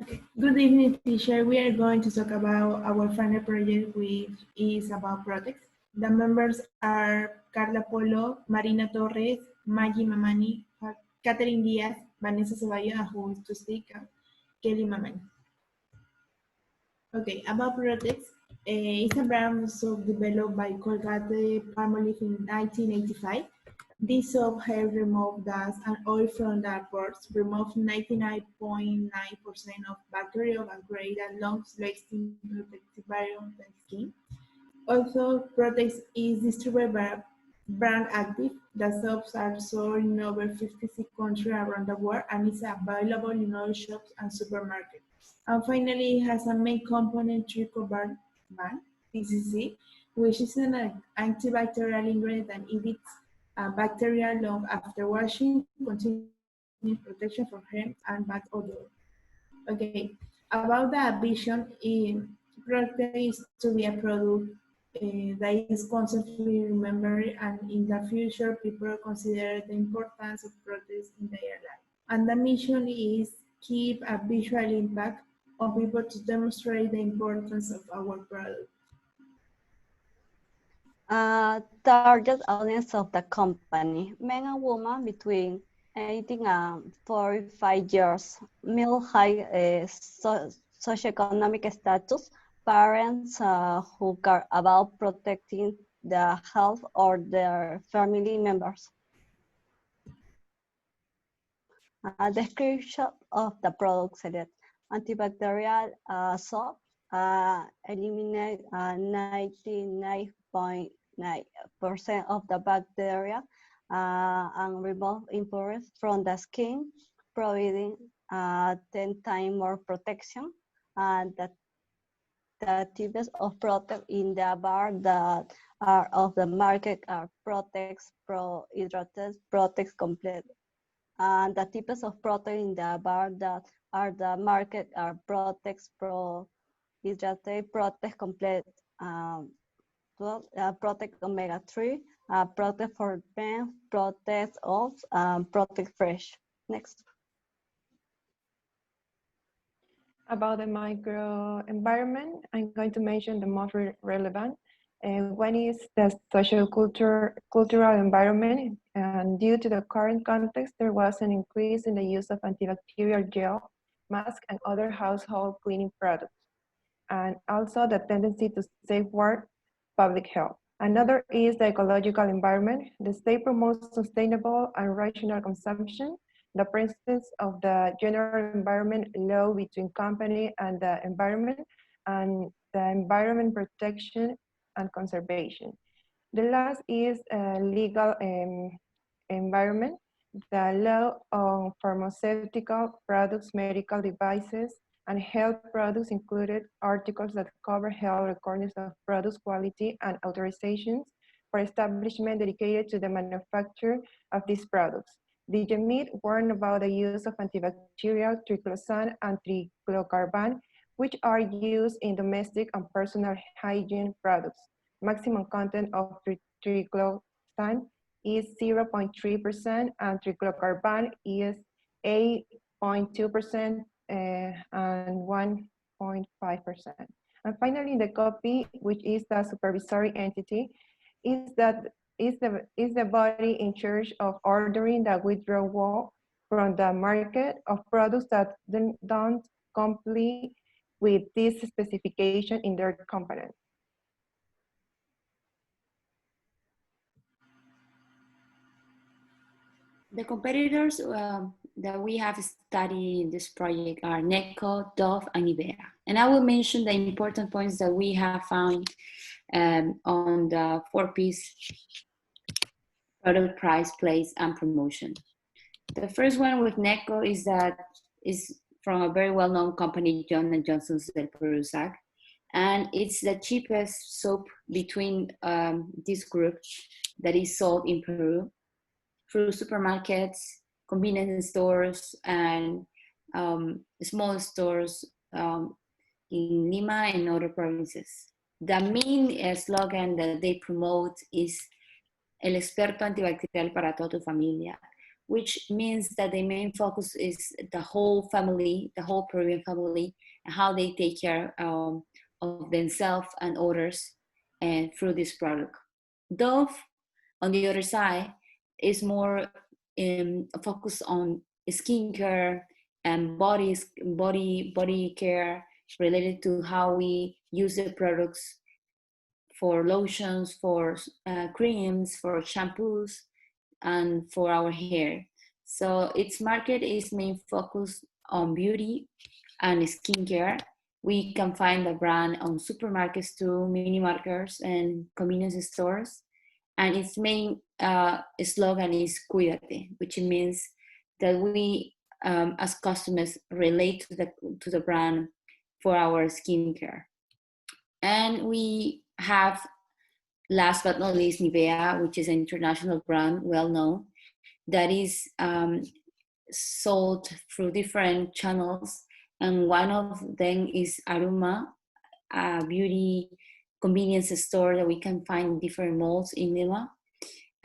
Good evening, teacher. We are going to talk about our final project, which is about Protex. The members are Carla Polo, Marina Torres, Maggie Mamani, Catherine Diaz, Vanessa Ceballos, who is to speak, Kelly Mamani. Okay, about Protex. It's a brand soap developed by Colgate-Palmolive in 1985. This soap helps remove dust and oil from the pores, remove 99.9% of bacterial and create a long-lasting protective barrier on the skin. Also, Protex is distributed by Brand Active. The soaps are sold in over 56 countries around the world and is available in all shops and supermarkets. And finally, it has a main component trichoban, TCC, which is an antibacterial ingredient and inhibits bacteria long after washing, continuing protection from germs and bad odor. Okay, about the vision, Protein is to be a product that is constantly remembered, and in the future, people consider the importance of proteins in their life. And the mission is keep a visual impact on people to demonstrate the importance of our product. Target audience of the company, men and women between 18 and 45 years, middle high socioeconomic status, parents who care about protecting the health or their family members. Description of the product select. Antibacterial soap eliminate 99.9% of the bacteria and remove impurities from the skin, providing 10 times more protection. The types of product in the bar that are of the market are Protex, Pro Hydrated, Protex Complete. And the types of protein in the bar that are the market are Protex, Pro Hydrated, Protex Complete, Protex Omega-3, Protex for Men, Protex Oats, Protex Fresh. Next. About the microenvironment, I'm going to mention the most relevant. One is the social cultural environment, and due to the current context, there was an increase in the use of antibacterial gel, mask, and other household cleaning products, and also the tendency to safeguard public health. Another is the ecological environment. The state promotes sustainable and rational consumption, the presence of the general environment law between company and the environment protection and conservation. The last is legal environment, the law on pharmaceutical products, medical devices, and health products included articles that cover health records of products quality and authorizations for establishment dedicated to the manufacture of these products. The GMIT warned about the use of antibacterial triclosan and triclocarban, which are used in domestic and personal hygiene products. Maximum content of triclosan is 0.3% and triclocarban is 8.2% and 1.5%. And finally, the copy, which is the supervisory entity, is the body in charge of ordering the withdrawal from the market of products that don't comply with this specification in their component. The competitors that we have studied in this project are NECO, Dove, and Nivea. And I will mention the important points that we have found on the 4-piece product, price, place, and promotion. The first one with NECO is from a very well-known company, Johnson & Johnson's del Perusac. And it's the cheapest soap between this group that is sold in Peru through supermarkets, convenience stores, and small stores in Lima and other provinces. The main slogan that they promote is El experto antibacterial para toda tu familia, which means that the main focus is the whole family, the whole Peruvian family, and how they take care of themselves and others and through this product. Dove, on the other side, is more focused on skincare and body care related to how we use the products for lotions, for creams, for shampoos, and for our hair. So its market is main focused on beauty and skincare. We can find the brand on supermarkets too, mini markets and convenience stores. And its main slogan is Cuídate, which means that we, as customers, relate to the brand for our skincare. And we have, last but not least, Nivea, which is an international brand, well known, that is sold through different channels. And one of them is Aroma, a beauty convenience store that we can find in different malls in Lima.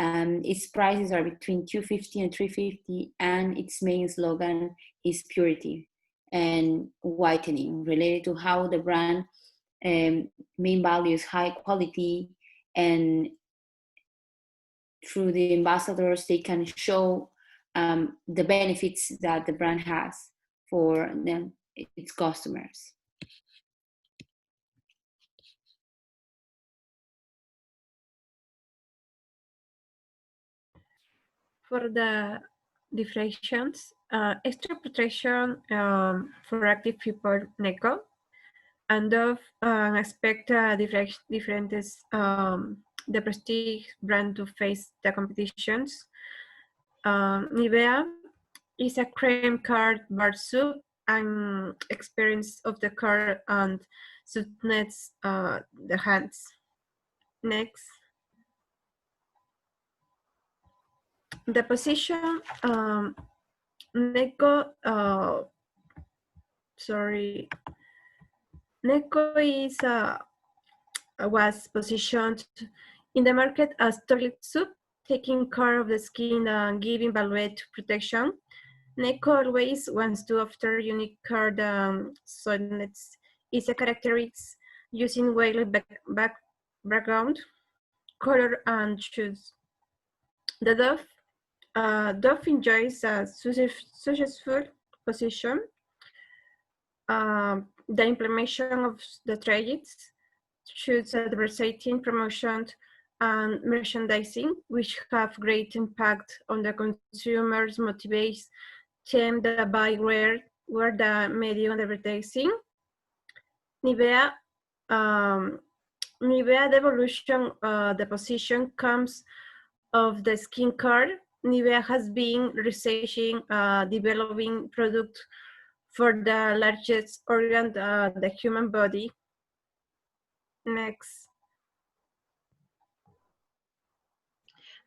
Its prices are between 250 and 350, and its main slogan is purity and whitening, related to how the brand main value is high quality, and through the ambassadors they can show the benefits that the brand has for them, its customers. For the differentiations, extra protection for active people, NECO, and of expect different the prestige brand to face the competitions. Nivea is a cream card bar soup and experience of the card and softness the hands. Next, the position Neko sorry Neko is was positioned in the market as toilet soup, taking care of the skin and giving value to protection. Neko always wants to offer unique card soilness is a characteristics using white background, color and shoes. The Dove enjoys a successful position. The implementation of the trades shoots advertising, promotion, and merchandising, which have great impact on the consumers, motivates them to buy where the medium advertising. Nivea, Nivea, the evolution, the position comes of the skin card. Nivea has been researching, developing product for the largest organ, the human body. Next.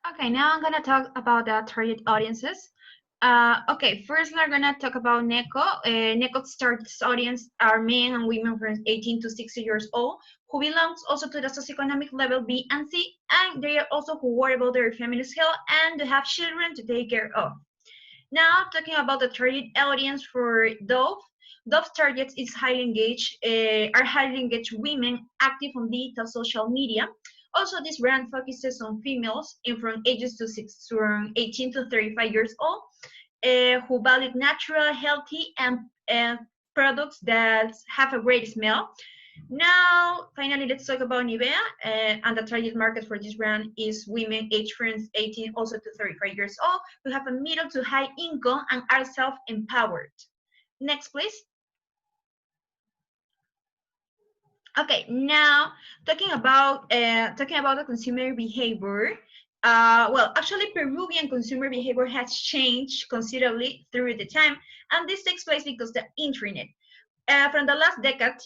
Okay, now I'm gonna talk about the target audiences. Okay, first we're gonna talk about NECO. NECO's target audience are men and women from 18 to 60 years old, who belongs also to the socioeconomic level B and C, and they are also who worry about their family's health and they have children to take care of. Now, talking about the target audience for Dove. Dove's targets is are highly engaged women active on digital social media. Also, this brand focuses on females in from ages from 18 to 35 years old, who value natural, healthy, and products that have a great smell. Now, finally, let's talk about Nivea. And the target market for this brand is women aged from 18 also to 35 years old who have a middle to high income and are self-empowered. Next, please. Okay, now talking about the consumer behavior. Well, actually, Peruvian consumer behavior has changed considerably through the time, and this takes place because the internet. From the last decade,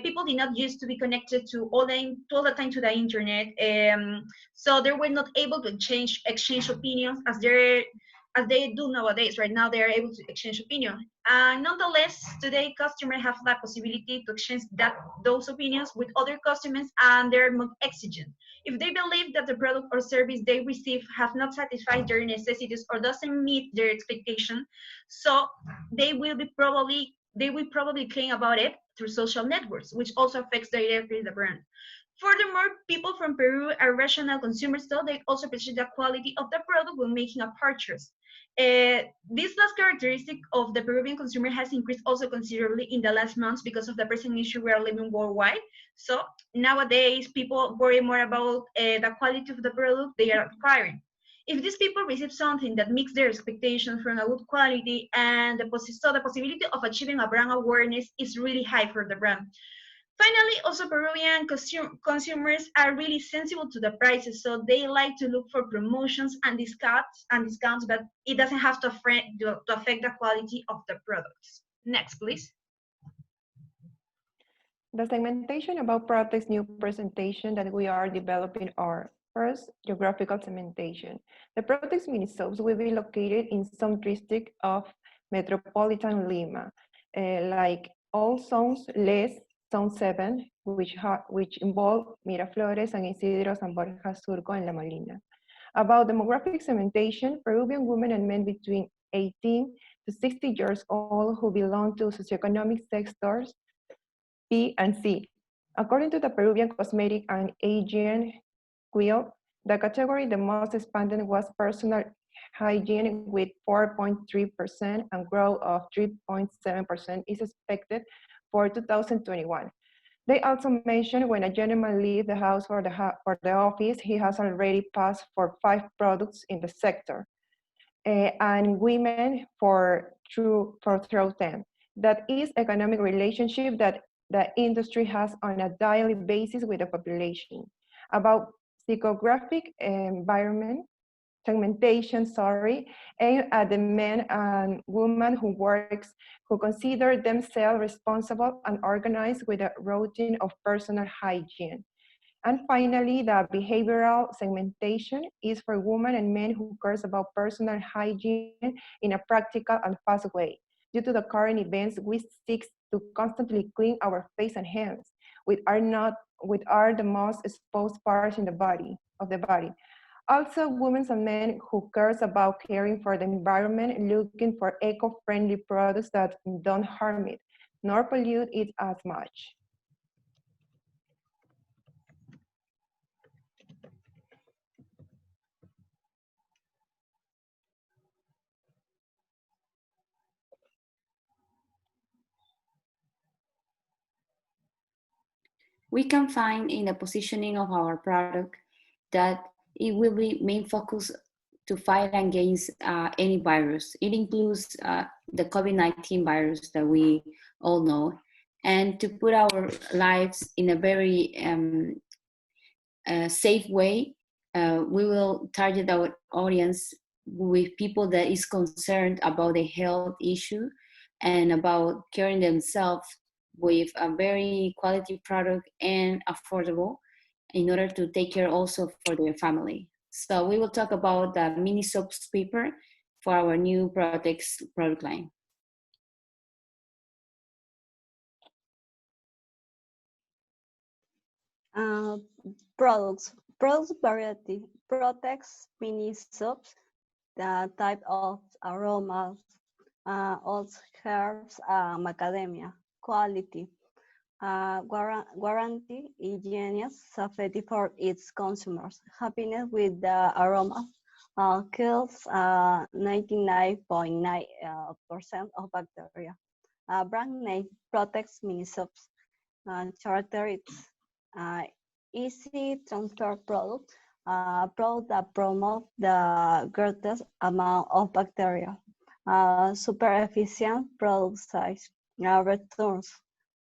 people did not used to be connected to all the time to the internet, so they were not able to exchange opinions as as they do nowadays. Right now, they are able to exchange opinion. And nonetheless, today customers have the possibility to exchange those opinions with other customers, and they're more exigent. If they believe that the product or service they receive have not satisfied their necessities or doesn't meet their expectation, so they will probably claim about it through social networks, which also affects directly the brand. Furthermore, people from Peru are rational consumers, so they also appreciate the quality of the product when making a purchase. This last characteristic of the Peruvian consumer has increased also considerably in the last months because of the present issue we are living worldwide. So nowadays, people worry more about the quality of the product they are acquiring. If these people receive something that meets their expectations from a good quality, and the possibility of achieving a brand awareness is really high for the brand. Finally, also Peruvian consumers are really sensible to the prices, so they like to look for promotions and discounts, but it doesn't have to affect the quality of the products. Next, please. The segmentation about Protex new presentation that we are developing are first, geographical segmentation. The Protex mini soaps will be located in some district of metropolitan Lima, like all zones less zone 7, which involve Miraflores, San Isidro, San Borja, Surco, and La Molina. About demographic segmentation, Peruvian women and men between 18 to 60 years old who belong to socioeconomic sectors B and C. According to the Peruvian Cosmetic and Hygiene Quill, the category the most expanded was personal hygiene with 4.3% and growth of 3.7% is expected for 2021. They also mentioned when a gentleman leaves the house for the office, he has already passed for 5 products in the sector, and women for through 10. That is economic relationship that the industry has on a daily basis with the population. About psychographic environment, segmentation, aimed at the men and women who consider themselves responsible and organized with a routine of personal hygiene. And finally, the behavioral segmentation is for women and men who cares about personal hygiene in a practical and fast way. Due to the current events, we seek to constantly clean our face and hands, which are the most exposed parts in the body of the body. Also, women and men who cares about caring for the environment, looking for eco-friendly products that don't harm it, nor pollute it as much. We can find in the positioning of our product that it will be main focus to fight against any virus. It includes the COVID-19 virus that we all know, and to put our lives in a very safe way. We will target our audience with people that is concerned about the health issue and about caring themselves with a very quality product and affordable in order to take care also for their family. So we will talk about the mini soaps paper for our new Protex product line. Uh, Products variety. Protex mini soaps, the type of aromas, oats, herbs, macadamia. Quality. Guarantee hygiene, safety for its consumers. Happiness with the aroma kills 99.9% of bacteria. Brand name Protex mini soaps. Characteristics. Easy transfer product. Product that promote the greatest amount of bacteria. Super efficient product size. Returns.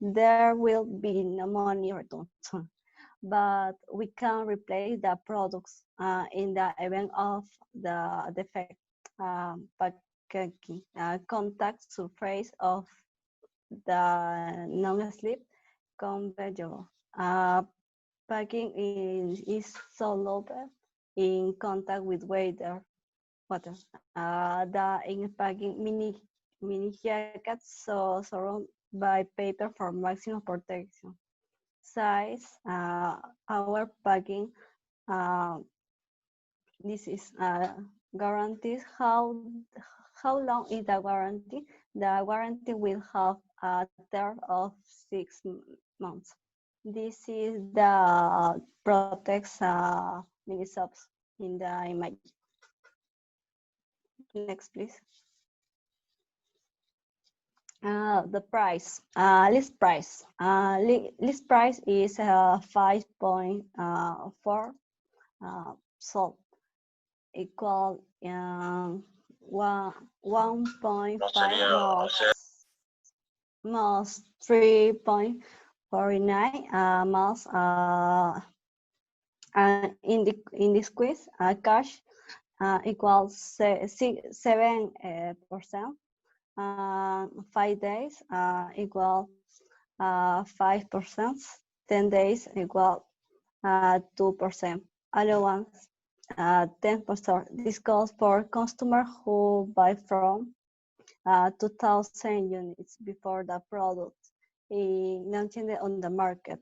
There will be no money returns, but we can replace the products in the event of the defect. Packaging. Contact surface of the non-slip conveyable. Packing is soluble in contact with water. water. The in packing mini jackets surrounded by paper for maximum protection. Size, our packing. This is guarantees how long is the warranty. The warranty will have a term of 6 months. This is the Protex mini subs in the image. Next, please. The price, list price. List price is 5.4 sold equal 1.5 most 3.49 most in this quiz cash equals 7%. 5 days equal 5%. 10 days equal 2%. Allowance 10%. This goes for customers who buy from 2,000 units before the product is launched on the market.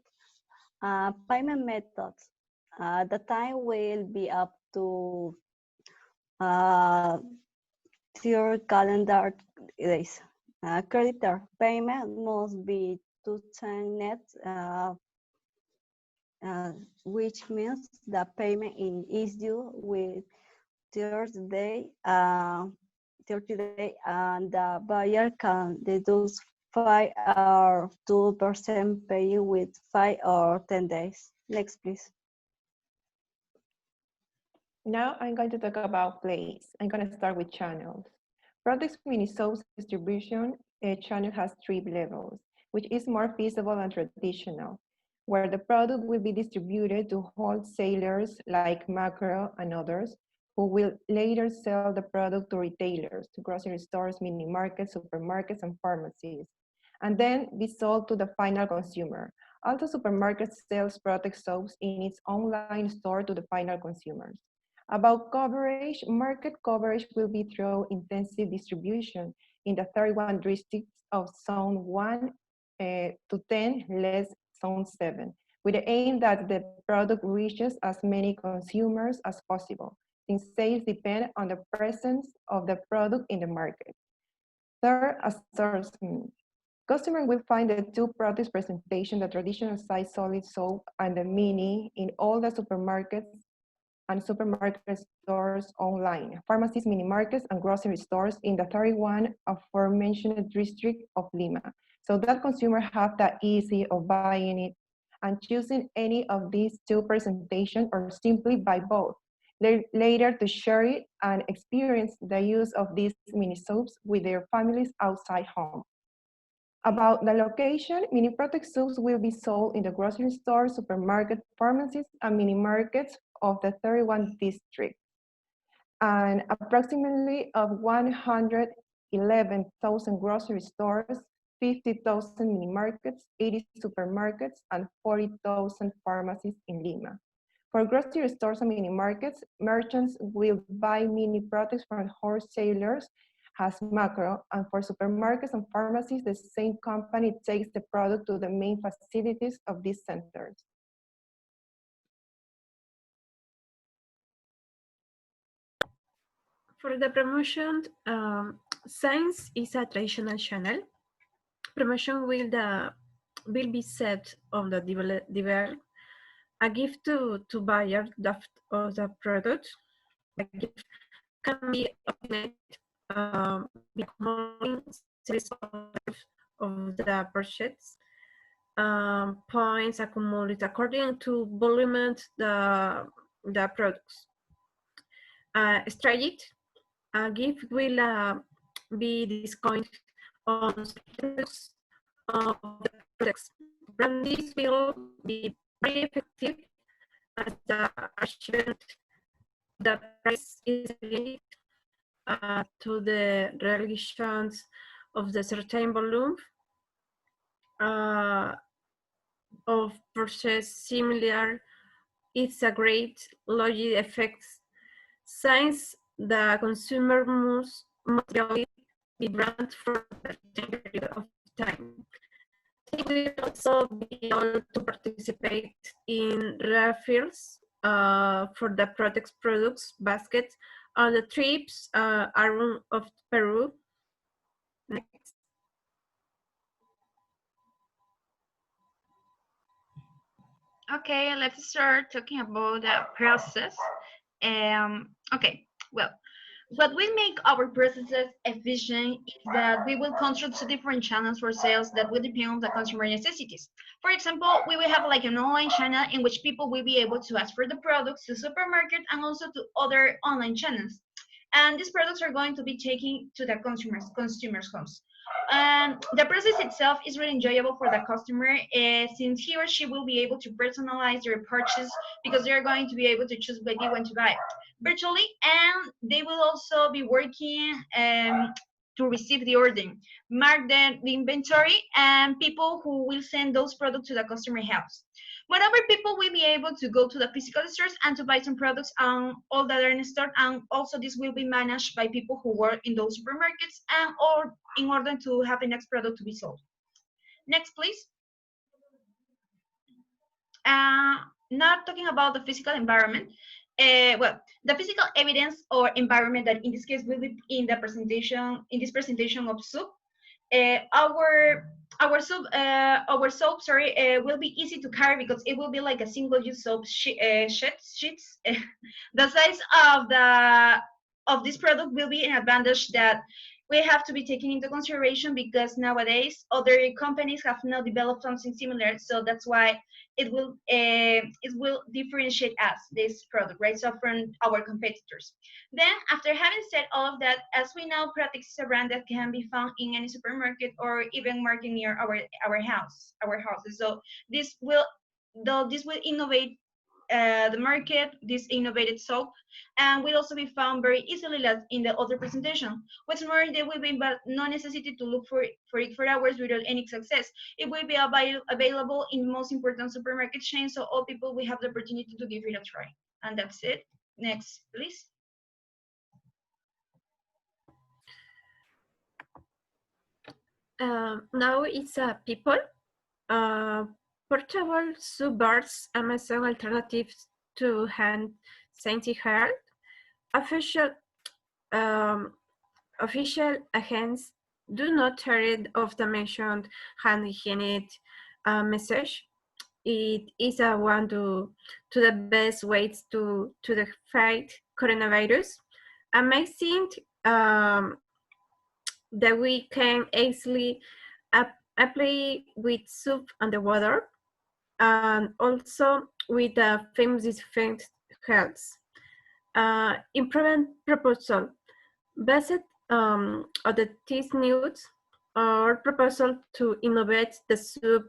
Payment methods. The time will be up to your calendar days. Creditor payment must be 2 times net, which means the payment is due with Thursday, 30 days, and the buyer can deduct 5 or 2% pay with 5 or 10 days. Next, please. Now I'm going to talk about place. I'm going to start with channels. Protex mini soaps distribution channel has 3 levels, which is more feasible and traditional, where the product will be distributed to wholesalers like Macro and others, who will later sell the product to retailers, to grocery stores, mini markets, supermarkets, and pharmacies, and then be sold to the final consumer. Also, supermarkets sells Protex soaps in its online store to the final consumers. About coverage, market coverage will be through intensive distribution in the 31 districts of Zone 1 to 10, less Zone 7, with the aim that the product reaches as many consumers as possible, since sales depend on the presence of the product in the market. Third, assortment. Customer will find the 2 products presentation, the traditional size solid soap and the mini, in all the supermarkets and supermarket stores online, pharmacies, mini markets, and grocery stores in the 31 aforementioned district of Lima. So that consumer have the easy of buying it and choosing any of these 2 presentations or simply buy both. Later to share it and experience the use of these mini soaps with their families outside home. About the location, mini Protex soaps will be sold in the grocery store, supermarket, pharmacies, and mini markets of the 31 districts. And approximately of 111,000 grocery stores, 50,000 mini markets, 80 supermarkets, and 40,000 pharmacies in Lima. For grocery stores and mini markets, merchants will buy mini Protex from wholesalers has Macro, and for supermarkets and pharmacies, the same company takes the product to the main facilities of these centers. For the promotion, science is a traditional channel. Promotion will be set on the device. A gift to buyer of the product. The gift can be obtained by accumulating series of the purchase. Points accumulated according to volume the products. Strategy. A gift will be discounted on products of the products. Brandies will be very effective as the achievement the price is linked to the realizations of the certain volume of purchase similar. It's a great logic effect. Science the consumer must believe the brand for a certain period of time. They will also be able to participate in raffles for the Protex products basket on the trips around of Peru. Next. Okay, let's start talking about the process. Okay, well, what will make our processes efficient is that we will control two different channels for sales that will depend on the consumer necessities. For example, we will have like an online channel in which people will be able to ask for the products to supermarket and also to other online channels. And these products are going to be taken to the consumers' homes. The process itself is really enjoyable for the customer since he or she will be able to personalize their purchase because they're going to be able to choose maybe when to buy virtually, and they will also be working to receive the order, mark the inventory, and people who will send those products to the customer house. Moreover, people will be able to go to the physical stores and to buy some products on all that are in store, and also this will be managed by people who work in those supermarkets and or in order to have the next product to be sold. Next, please. Now talking about the physical environment. Well, the physical evidence or environment that in this case will be in the presentation, in this presentation of soup. Our soap, sorry, will be easy to carry because it will be like a single-use soap sheets. The size of this product will be an advantage that we have to be taken into consideration because nowadays other companies have now developed something similar. So that's why it will differentiate us, this product, right? So from our competitors. Then after having said all of that, as we know, Protex is a brand that can be found in any supermarket or even market near our houses. So this will innovate the market, this innovative soap, and will also be found very easily as in the other presentation. What's more, there will be no necessity to look for it for hours without any success. It will be available in most important supermarket chains, so all people will have the opportunity to give it a try. And that's it. Next, please. Now it's people. Portable subbars Amazon alternatives to hand sanitizer. Official official agents do not read of the mentioned hand hygienic message. It is a one to the best ways to the fight coronavirus. Amazing that we can easily apply with soup underwater and also with the famous disinfectant health. Improvement proposal based on the these news or proposal to innovate the soup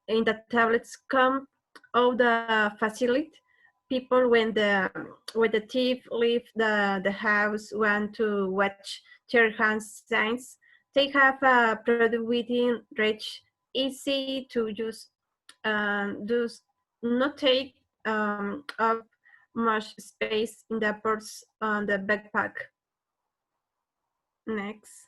in the tablets come of the facility. People when the thief leave the house want to watch their hands signs. They have a product within reach, easy to use, and does not take up much space in the purse on the backpack. Next.